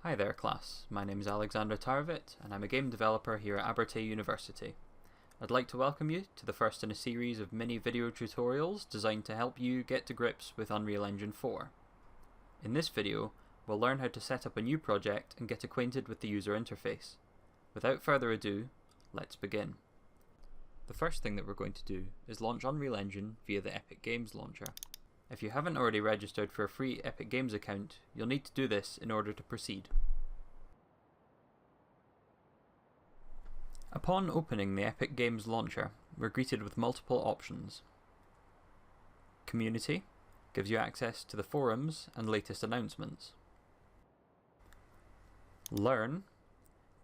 Hi there class, my name is Alexander Tarvit and I'm a game developer here at Abertay University. I'd like to welcome you to the first in a series of mini video tutorials designed to help you get to grips with Unreal Engine 4. In this video, we'll learn how to set up a new project and get acquainted with the user interface. Without further ado, let's begin. The first thing that we're going to do is launch Unreal Engine via the Epic Games Launcher. If you haven't already registered for a free Epic Games account, you'll need to do this in order to proceed. Upon opening the Epic Games Launcher, we're greeted with multiple options. Community gives you access to the forums and latest announcements. Learn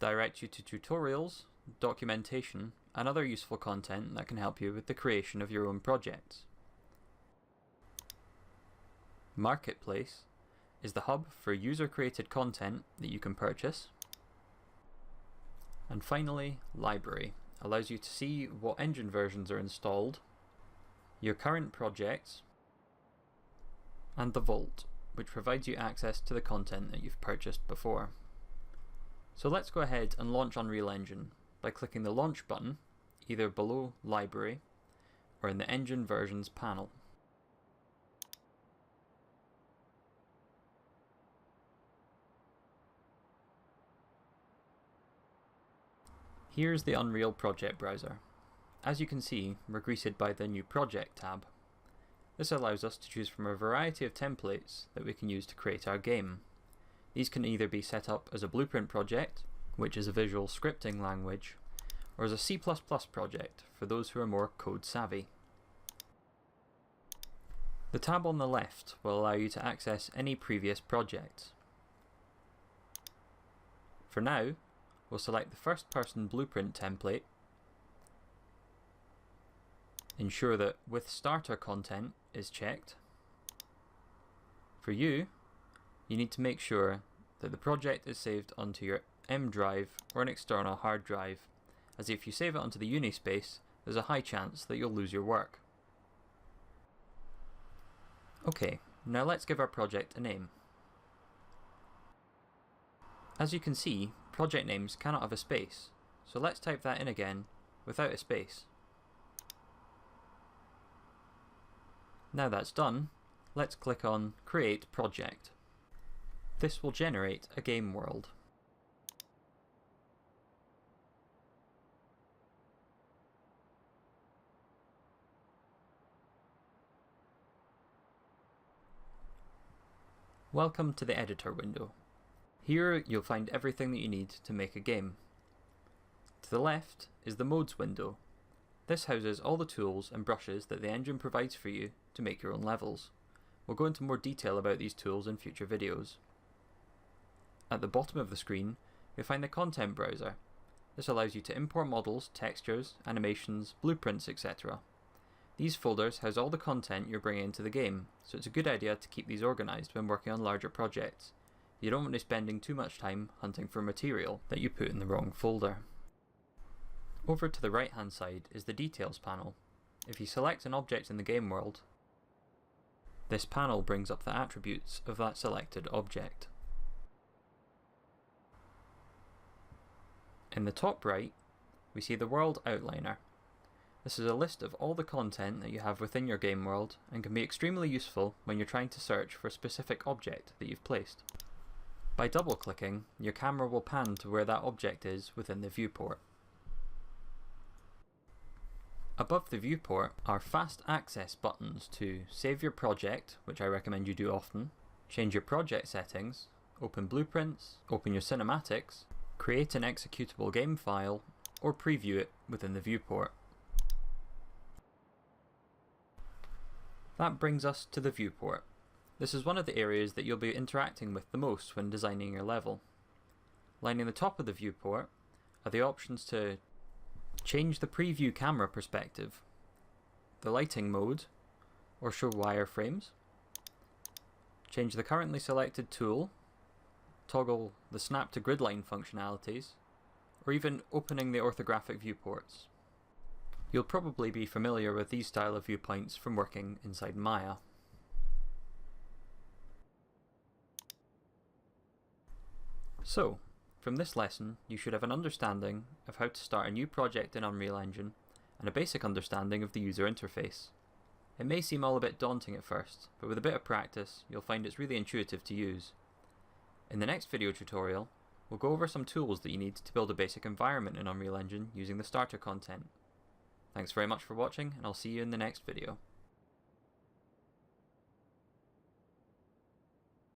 directs you to tutorials, documentation, and other useful content that can help you with the creation of your own projects. Marketplace is the hub for user-created content that you can purchase. And finally, Library allows you to see what engine versions are installed, your current projects, and the Vault, which provides you access to the content that you've purchased before. So let's go ahead and launch Unreal Engine by clicking the Launch button, either below Library or in the Engine Versions panel. Here's the Unreal Project Browser. As you can see, we're greeted by the New Project tab. This allows us to choose from a variety of templates that we can use to create our game. These can either be set up as a Blueprint project, which is a visual scripting language, or as a C++ project for those who are more code savvy. The tab on the left will allow you to access any previous projects. For now, we'll select the first-person Blueprint template, ensure that With Starter Content is checked. For you need to make sure that the project is saved onto your M drive or an external hard drive, as if you save it onto the Unispace, there's a high chance that you'll lose your work. Okay, now let's give our project a name. As you can see, project names cannot have a space, so let's type that in again without a space. Now that's done, let's click on Create Project. This will generate a game world. Welcome to the editor window. Here you'll find everything that you need to make a game. To the left is the Modes window. This houses all the tools and brushes that the engine provides for you to make your own levels. We'll go into more detail about these tools in future videos. At the bottom of the screen, you'll find the Content Browser. This allows you to import models, textures, animations, blueprints, etc. These folders house all the content you're bringing into the game, so it's a good idea to keep these organised when working on larger projects. You don't want to be spending too much time hunting for material that you put in the wrong folder. Over to the right hand side is the Details panel. If you select an object in the game world, this panel brings up the attributes of that selected object. In the top right, we see the World Outliner. This is a list of all the content that you have within your game world and can be extremely useful when you're trying to search for a specific object that you've placed. By double-clicking, your camera will pan to where that object is within the viewport. Above the viewport are fast access buttons to save your project, which I recommend you do often, change your project settings, open blueprints, open your cinematics, create an executable game file, or preview it within the viewport. That brings us to the viewport. This is one of the areas that you'll be interacting with the most when designing your level. Lining the top of the viewport are the options to change the preview camera perspective, the lighting mode, or show wireframes, change the currently selected tool, toggle the snap to gridline functionalities, or even opening the orthographic viewports. You'll probably be familiar with these style of viewpoints from working inside Maya. So, from this lesson, you should have an understanding of how to start a new project in Unreal Engine and a basic understanding of the user interface. It may seem all a bit daunting at first, but with a bit of practice, you'll find it's really intuitive to use. In the next video tutorial, we'll go over some tools that you need to build a basic environment in Unreal Engine using the starter content. Thanks very much for watching, and I'll see you in the next video.